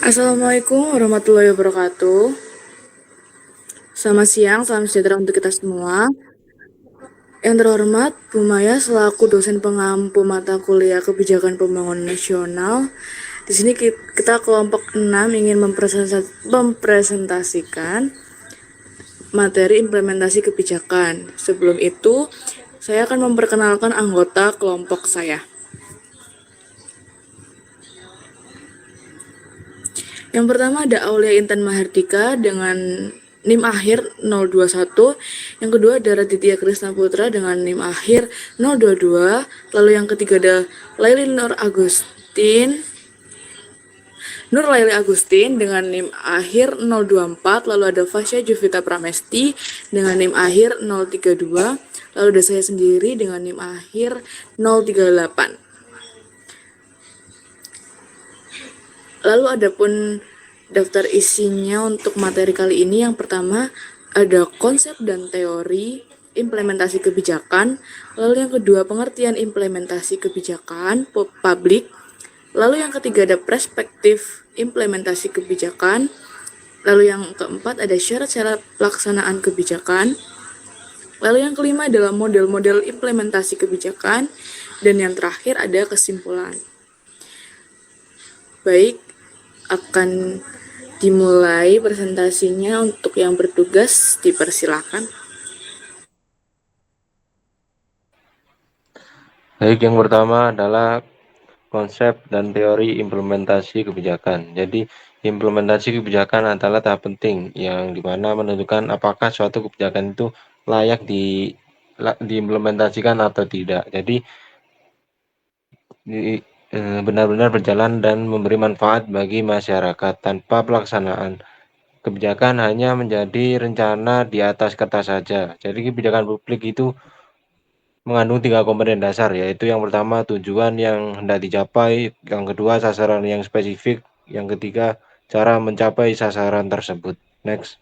Assalamualaikum warahmatullahi wabarakatuh. Selamat siang, salam sejahtera untuk kita semua. Yang terhormat, Bu Maya selaku dosen pengampu mata kuliah Kebijakan Pembangunan Nasional. Di sini kita kelompok 6 ingin mempresentasikan materi implementasi kebijakan. Sebelum itu, saya akan memperkenalkan anggota kelompok saya. Yang pertama ada Aulia Intan Mahardika dengan NIM akhir 021. Yang kedua ada Raditya Krisna Putra dengan NIM akhir 022. Lalu yang ketiga ada Laili Nur Laili Agustin dengan NIM akhir 024. Lalu ada Fasya Juvita Pramesti dengan NIM akhir 032. Lalu ada saya sendiri dengan NIM akhir 038. Lalu adapun daftar isinya untuk materi kali ini, yang pertama ada konsep dan teori implementasi kebijakan, lalu yang kedua pengertian implementasi kebijakan publik, lalu yang ketiga ada perspektif implementasi kebijakan, lalu yang keempat ada syarat-syarat pelaksanaan kebijakan, lalu yang kelima adalah model-model implementasi kebijakan, dan yang terakhir ada kesimpulan. Baik, akan dimulai presentasinya. Untuk yang bertugas dipersilakan. Baik, yang pertama adalah konsep dan teori implementasi kebijakan. Jadi, implementasi kebijakan adalah tahap penting yang dimana menentukan apakah suatu kebijakan itu layak diimplementasikan atau tidak. Jadi, benar-benar berjalan dan memberi manfaat bagi masyarakat. Tanpa pelaksanaan kebijakan hanya menjadi rencana di atas kertas saja. Jadi kebijakan publik itu mengandung 3 komponen dasar, yaitu yang pertama tujuan yang hendak dicapai, yang kedua sasaran yang spesifik, yang ketiga cara mencapai sasaran tersebut. Next.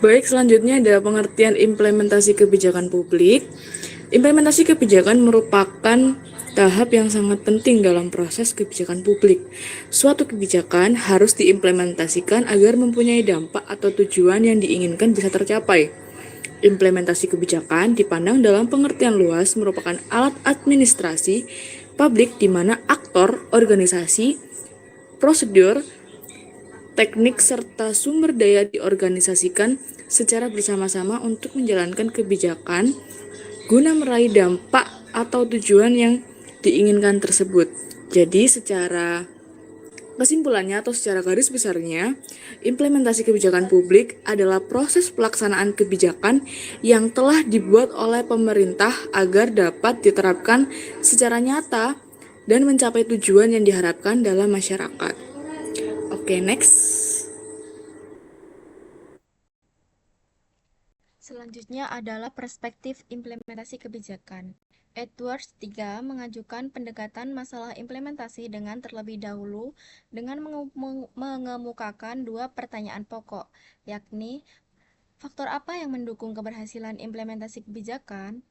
Baik, selanjutnya ada pengertian implementasi kebijakan publik. Implementasi kebijakan merupakan tahap yang sangat penting dalam proses kebijakan publik. Suatu kebijakan harus diimplementasikan agar mempunyai dampak atau tujuan yang diinginkan bisa tercapai. Implementasi kebijakan dipandang dalam pengertian luas merupakan alat administrasi publik di mana aktor, organisasi, prosedur, teknik, serta sumber daya diorganisasikan secara bersama-sama untuk menjalankan kebijakan guna meraih dampak atau tujuan yang diinginkan tersebut. Jadi secara kesimpulannya atau secara garis besarnya, implementasi kebijakan publik adalah proses pelaksanaan kebijakan yang telah dibuat oleh pemerintah agar dapat diterapkan secara nyata dan mencapai tujuan yang diharapkan dalam masyarakat. Oke, next. Selanjutnya adalah perspektif implementasi kebijakan. Edwards III mengajukan pendekatan masalah implementasi dengan terlebih dahulu dengan mengemukakan dua pertanyaan pokok, yakni faktor apa yang mendukung keberhasilan implementasi kebijakan,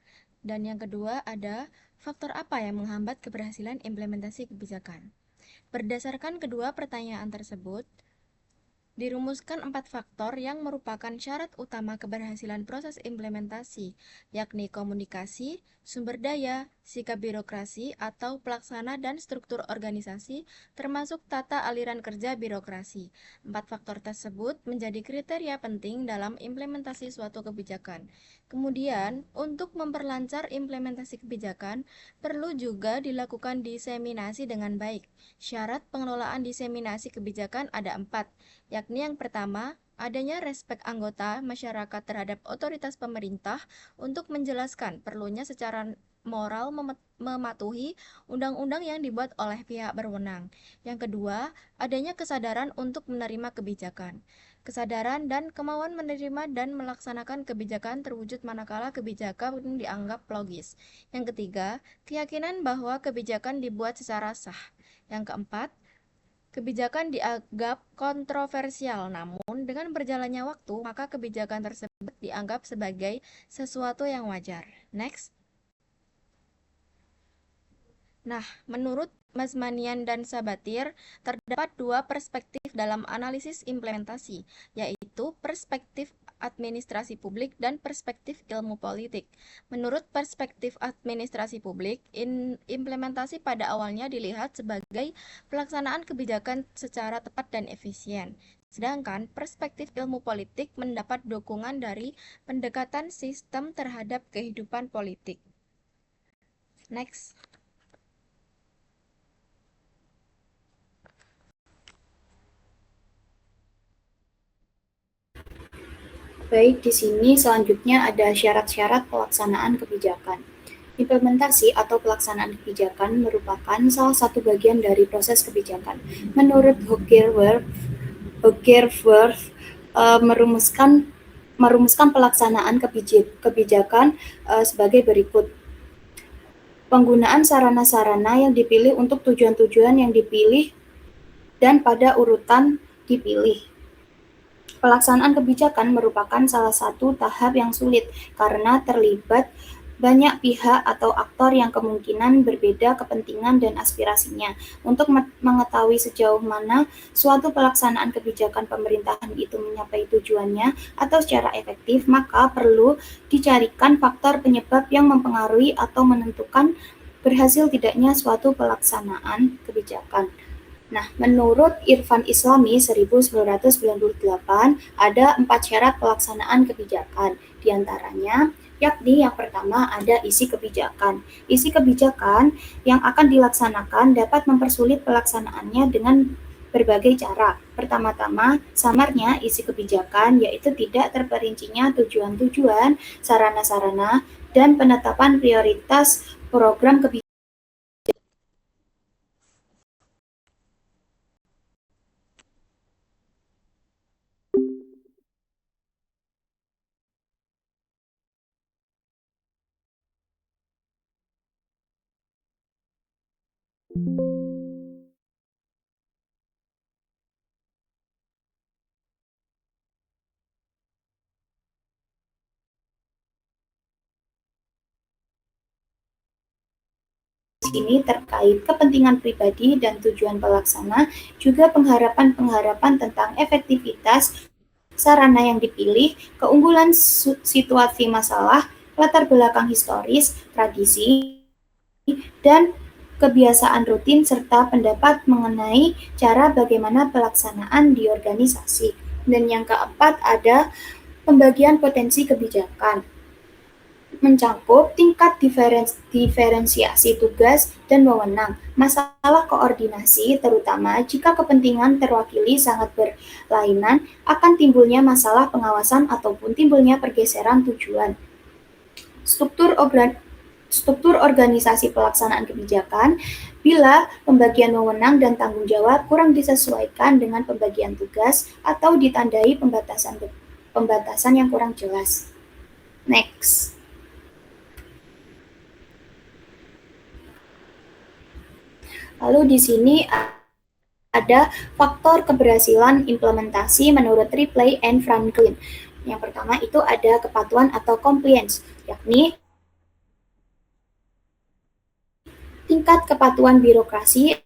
dan yang kedua ada faktor apa yang menghambat keberhasilan implementasi kebijakan. Berdasarkan kedua pertanyaan tersebut, dirumuskan 4 faktor yang merupakan syarat utama keberhasilan proses implementasi, yakni komunikasi, sumber daya, sikap birokrasi atau pelaksana dan struktur organisasi, termasuk tata aliran kerja birokrasi. 4 faktor tersebut menjadi kriteria penting dalam implementasi suatu kebijakan. Kemudian, untuk memperlancar implementasi kebijakan, perlu juga dilakukan diseminasi dengan baik. Syarat pengelolaan diseminasi kebijakan ada 4, yakni yang pertama, adanya respek anggota masyarakat terhadap otoritas pemerintah untuk menjelaskan perlunya secara moral mematuhi undang-undang yang dibuat oleh pihak berwenang. Yang kedua, adanya kesadaran untuk menerima kebijakan. Kesadaran dan kemauan menerima dan melaksanakan kebijakan terwujud manakala kebijakan dianggap logis. Yang ketiga, keyakinan bahwa kebijakan dibuat secara sah. Yang keempat, Kebijakan dianggap kontroversial, namun dengan berjalannya waktu, maka kebijakan tersebut dianggap sebagai sesuatu yang wajar. Next. Nah, menurut Mazmanian dan Sabatir, terdapat dua perspektif dalam analisis implementasi, yaitu perspektif administrasi publik dan perspektif ilmu politik. Menurut perspektif administrasi publik, implementasi pada awalnya dilihat sebagai pelaksanaan kebijakan secara tepat dan efisien. Sedangkan perspektif ilmu politik mendapat dukungan dari pendekatan sistem terhadap kehidupan politik. Next. Baik, di sini selanjutnya ada syarat-syarat pelaksanaan kebijakan. Implementasi atau pelaksanaan kebijakan merupakan salah satu bagian dari proses kebijakan. Menurut Hogersworth merumuskan pelaksanaan kebijakan sebagai berikut. Penggunaan sarana-sarana yang dipilih untuk tujuan-tujuan yang dipilih dan pada urutan dipilih. Pelaksanaan kebijakan merupakan salah satu tahap yang sulit karena terlibat banyak pihak atau aktor yang kemungkinan berbeda kepentingan dan aspirasinya. Untuk mengetahui sejauh mana suatu pelaksanaan kebijakan pemerintahan itu mencapai tujuannya atau secara efektif, maka perlu dicarikan faktor penyebab yang mempengaruhi atau menentukan berhasil tidaknya suatu pelaksanaan kebijakan. Nah, menurut Irfan Islami 1998, ada 4 syarat pelaksanaan kebijakan. Di antaranya, yakni yang pertama ada isi kebijakan. Isi kebijakan yang akan dilaksanakan dapat mempersulit pelaksanaannya dengan berbagai cara. Pertama-tama, samarnya isi kebijakan, yaitu tidak terperincinya tujuan-tujuan, sarana-sarana, dan penetapan prioritas program kebijakan. Ini terkait kepentingan pribadi dan tujuan pelaksana, juga pengharapan-pengharapan tentang efektivitas sarana yang dipilih, keunggulan situasi masalah, latar belakang historis, tradisi, dan kebiasaan rutin, serta pendapat mengenai cara bagaimana pelaksanaan di organisasi. Dan yang keempat ada pembagian potensi kebijakan, mencakup tingkat diferensiasi tugas dan wewenang, masalah koordinasi, terutama jika kepentingan terwakili sangat berlainan, akan timbulnya masalah pengawasan ataupun timbulnya pergeseran tujuan. Struktur organisasi pelaksanaan kebijakan, bila pembagian wewenang dan tanggung jawab kurang disesuaikan dengan pembagian tugas atau ditandai pembatasan yang kurang jelas. Next. Lalu di sini ada faktor keberhasilan implementasi menurut Ripley and Franklin. Yang pertama itu ada kepatuhan atau compliance, yakni tingkat kepatuhan birokrasi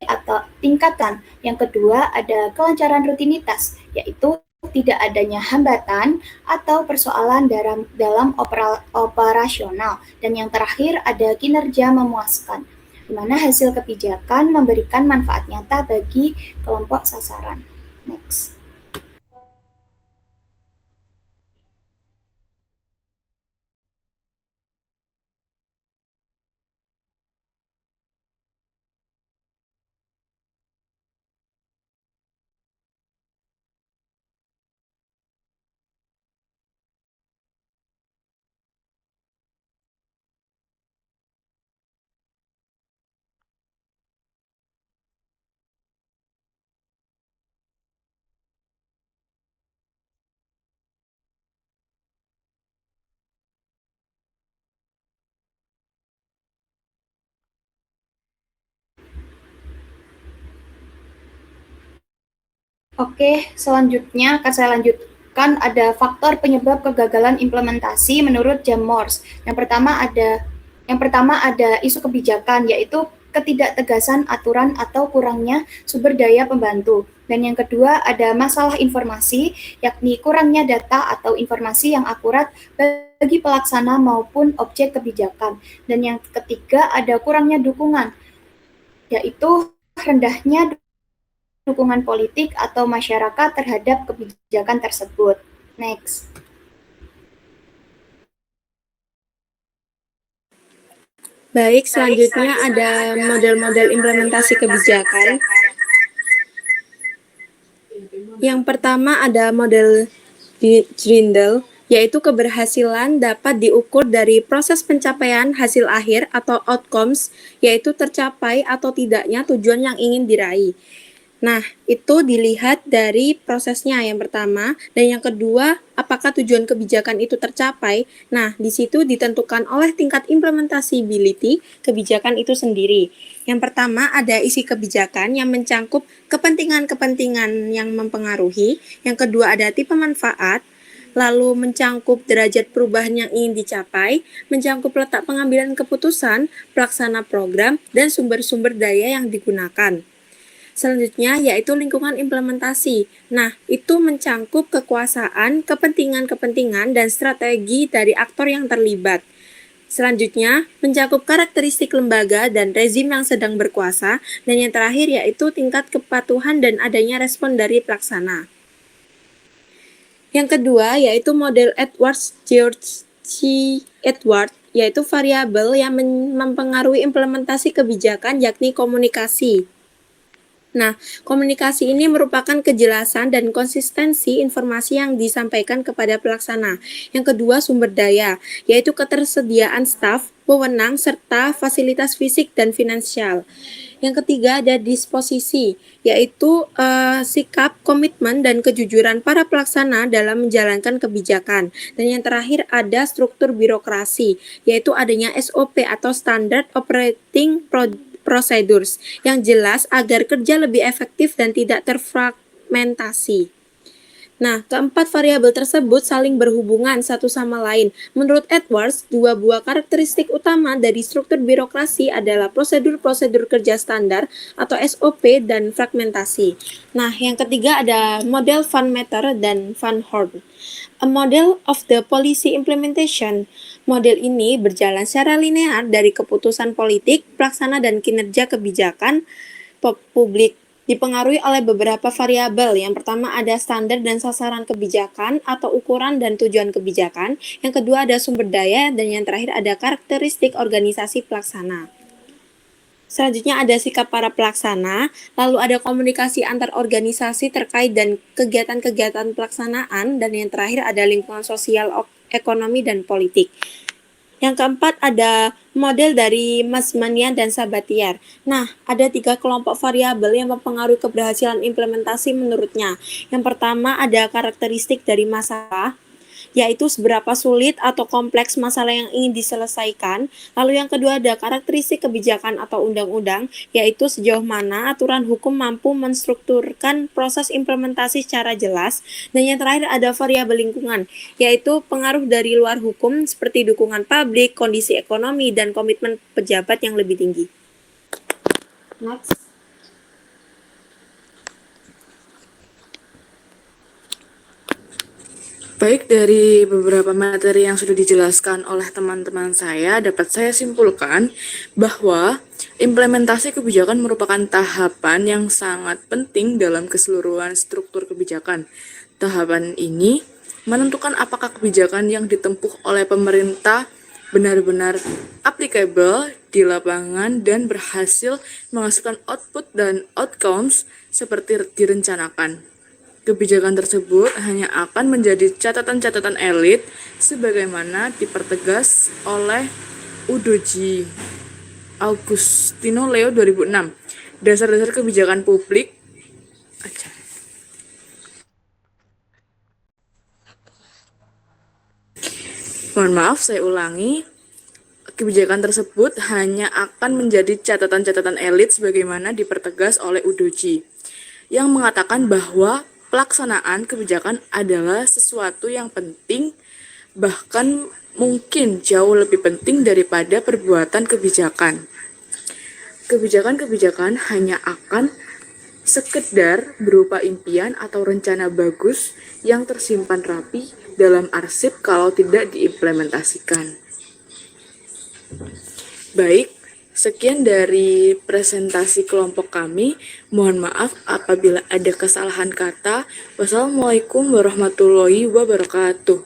atau tingkatan. Yang kedua ada kelancaran rutinitas, yaitu tidak adanya hambatan atau persoalan dalam operasional. Dan yang terakhir ada kinerja memuaskan, di mana hasil kebijakan memberikan manfaat nyata bagi kelompok sasaran. Next. Oke, selanjutnya akan saya lanjutkan ada faktor penyebab kegagalan implementasi menurut Jam Morse. Yang pertama ada isu kebijakan, yaitu ketidaktegasan aturan atau kurangnya sumber daya pembantu. Dan yang kedua ada masalah informasi, yakni kurangnya data atau informasi yang akurat bagi pelaksana maupun objek kebijakan. Dan yang ketiga ada kurangnya dukungan, yaitu rendahnya dukungan politik atau masyarakat terhadap kebijakan tersebut. Next. Baik, selanjutnya ada model-model implementasi kebijakan. Yang pertama ada model Grindel, yaitu keberhasilan dapat diukur dari proses pencapaian hasil akhir atau outcomes, yaitu tercapai atau tidaknya tujuan yang ingin diraih. Nah, itu dilihat dari prosesnya yang pertama, dan yang kedua, apakah tujuan kebijakan itu tercapai. Nah, di situ ditentukan oleh tingkat implementasibility kebijakan itu sendiri. Yang pertama ada isi kebijakan yang mencangkup kepentingan-kepentingan yang mempengaruhi. Yang kedua ada tipe manfaat, lalu mencangkup derajat perubahan yang ingin dicapai, mencangkup letak pengambilan keputusan, pelaksana program, dan sumber-sumber daya yang digunakan. Selanjutnya yaitu lingkungan implementasi. Nah, itu mencangkup kekuasaan, kepentingan-kepentingan, dan strategi dari aktor yang terlibat. Selanjutnya, mencakup karakteristik lembaga dan rezim yang sedang berkuasa, dan yang terakhir yaitu tingkat kepatuhan dan adanya respon dari pelaksana. Yang kedua yaitu model Edwards George C. Edward, yaitu variabel yang mempengaruhi implementasi kebijakan yakni komunikasi. Nah, komunikasi ini merupakan kejelasan dan konsistensi informasi yang disampaikan kepada pelaksana. Yang kedua, sumber daya, yaitu ketersediaan staf, wewenang, serta fasilitas fisik dan finansial. Yang ketiga ada disposisi, yaitu sikap, komitmen, dan kejujuran para pelaksana dalam menjalankan kebijakan. Dan yang terakhir ada struktur birokrasi, yaitu adanya SOP atau Standard Operating Procedures yang jelas agar kerja lebih efektif dan tidak terfragmentasi. Nah, keempat variabel tersebut saling berhubungan satu sama lain. Menurut Edwards, dua buah karakteristik utama dari struktur birokrasi adalah prosedur-prosedur kerja standar atau SOP dan fragmentasi. Nah, yang ketiga ada model Van Meter dan Van Horn. A model of the policy implementation. Model ini berjalan secara linear dari keputusan politik, pelaksana, dan kinerja kebijakan publik. Dipengaruhi oleh beberapa variabel. Yang pertama ada standar dan sasaran kebijakan atau ukuran dan tujuan kebijakan. Yang kedua ada sumber daya, dan yang terakhir ada karakteristik organisasi pelaksana. Selanjutnya ada sikap para pelaksana, lalu ada komunikasi antar organisasi terkait dan kegiatan-kegiatan pelaksanaan, dan yang terakhir ada lingkungan sosial, ekonomi, dan politik. Yang keempat ada model dari Masmanian dan Sabatier. Nah, ada 3 kelompok variabel yang mempengaruhi keberhasilan implementasi menurutnya. Yang pertama ada karakteristik dari masalah, yaitu seberapa sulit atau kompleks masalah yang ingin diselesaikan. Lalu yang kedua ada karakteristik kebijakan atau undang-undang, yaitu sejauh mana aturan hukum mampu menstrukturkan proses implementasi secara jelas. Dan yang terakhir ada variabel lingkungan, yaitu pengaruh dari luar hukum seperti dukungan publik, kondisi ekonomi, dan komitmen pejabat yang lebih tinggi. Next. Baik, dari beberapa materi yang sudah dijelaskan oleh teman-teman saya, dapat saya simpulkan bahwa implementasi kebijakan merupakan tahapan yang sangat penting dalam keseluruhan struktur kebijakan. Tahapan ini menentukan apakah kebijakan yang ditempuh oleh pemerintah benar-benar applicable di lapangan dan berhasil menghasilkan output dan outcomes seperti direncanakan. Kebijakan tersebut hanya akan menjadi catatan-catatan elit sebagaimana dipertegas oleh Udoji Agustino Leo 2006. Dasar-dasar kebijakan publik Mohon maaf, saya ulangi. Kebijakan tersebut hanya akan menjadi catatan-catatan elit sebagaimana dipertegas oleh Udoji. yang mengatakan bahwa pelaksanaan kebijakan adalah sesuatu yang penting, bahkan mungkin jauh lebih penting daripada perbuatan kebijakan. Kebijakan-kebijakan hanya akan sekedar berupa impian atau rencana bagus yang tersimpan rapi dalam arsip kalau tidak diimplementasikan. Baik, sekian dari presentasi kelompok kami. Mohon maaf apabila ada kesalahan kata. Wassalamualaikum warahmatullahi wabarakatuh.